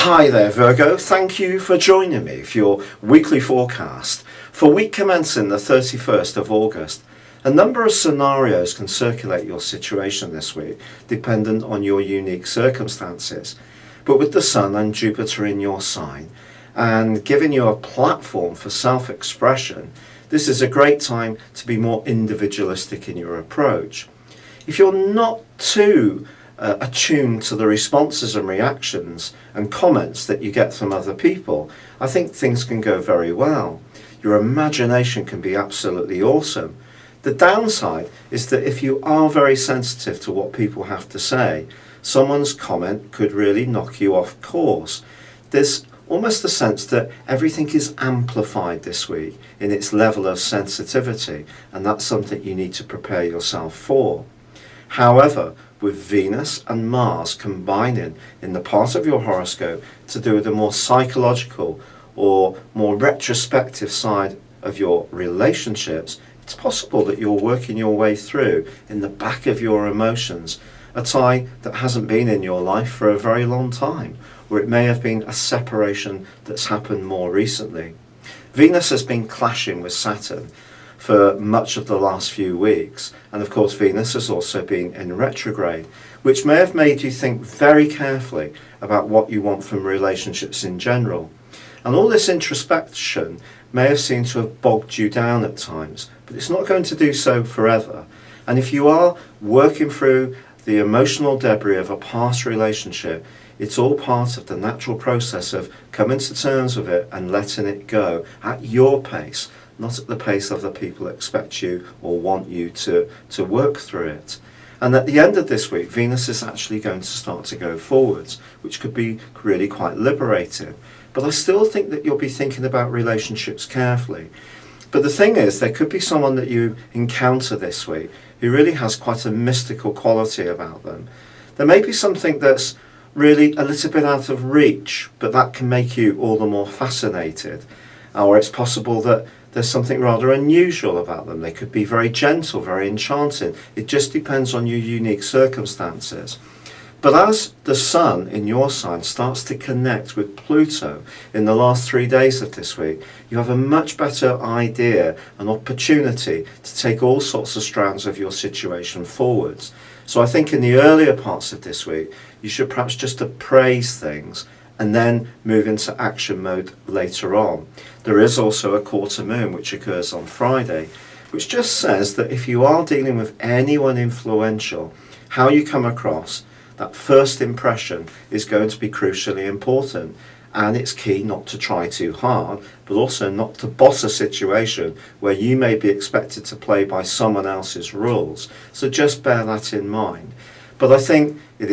Hi there Virgo, thank you for joining me for your weekly forecast for week commencing the 31st of August. A number of scenarios can circulate your situation this week dependent on your unique circumstances. But with the Sun and Jupiter in your sign and giving you a platform for self-expression, this is a great time to be more individualistic in your approach. If you're not too attuned to the responses and reactions and comments that you get from other people, I think things can go very well. Your imagination can be absolutely awesome. The downside is that if you are very sensitive to what people have to say, someone's comment could really knock you off course. There's almost a sense that everything is amplified this week in its level of sensitivity, and that's something you need to prepare yourself for. However, with Venus and Mars combining in the part of your horoscope to do with the more psychological or more retrospective side of your relationships, it's possible that you're working your way through in the back of your emotions a tie that hasn't been in your life for a very long time, or it may have been a separation that's happened more recently. Venus has been clashing with Saturn for much of the last few weeks, and of course Venus has also been in retrograde, which may have made you think very carefully about what you want from relationships in general. And all this introspection may have seemed to have bogged you down at times, but it's not going to do so forever. And if you are working through the emotional debris of a past relationship, it's all part of the natural process of coming to terms with it and letting it go at your pace, not at the pace other people expect you or want you to work through it. And at the end of this week, Venus is actually going to start to go forwards, which could be really quite liberating. But I still think that you'll be thinking about relationships carefully. But the thing is, there could be someone that you encounter this week who really has quite a mystical quality about them. There may be something that's really a little bit out of reach, but that can make you all the more fascinated. Or it's possible that there's something rather unusual about them. They could be very gentle, very enchanting. It just depends on your unique circumstances. But as the Sun in your sign starts to connect with Pluto in the last 3 days of this week, you have a much better idea and opportunity to take all sorts of strands of your situation forwards. So I think in the earlier parts of this week, you should perhaps just appraise things and then move into action mode later on. There is also a quarter moon which occurs on Friday, which just says that if you are dealing with anyone influential, how you come across, that first impression is going to be crucially important. And it's key not to try too hard, but also not to boss a situation where you may be expected to play by someone else's rules. So just bear that in mind. But I think it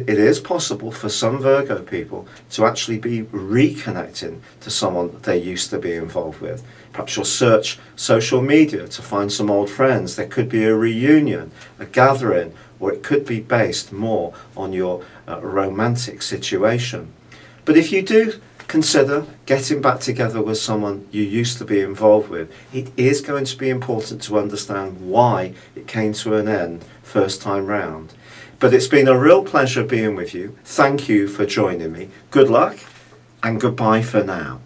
is possible for some Virgo people to actually be reconnecting to someone that they used to be involved with. Perhaps you'll search social media to find some old friends. There could be a reunion, a gathering, or it could be based more on your romantic situation. But if you do consider getting back together with someone you used to be involved with, it is going to be important to understand why it came to an end first time round. But it's been a real pleasure being with you. Thank you for joining me. Good luck and goodbye for now.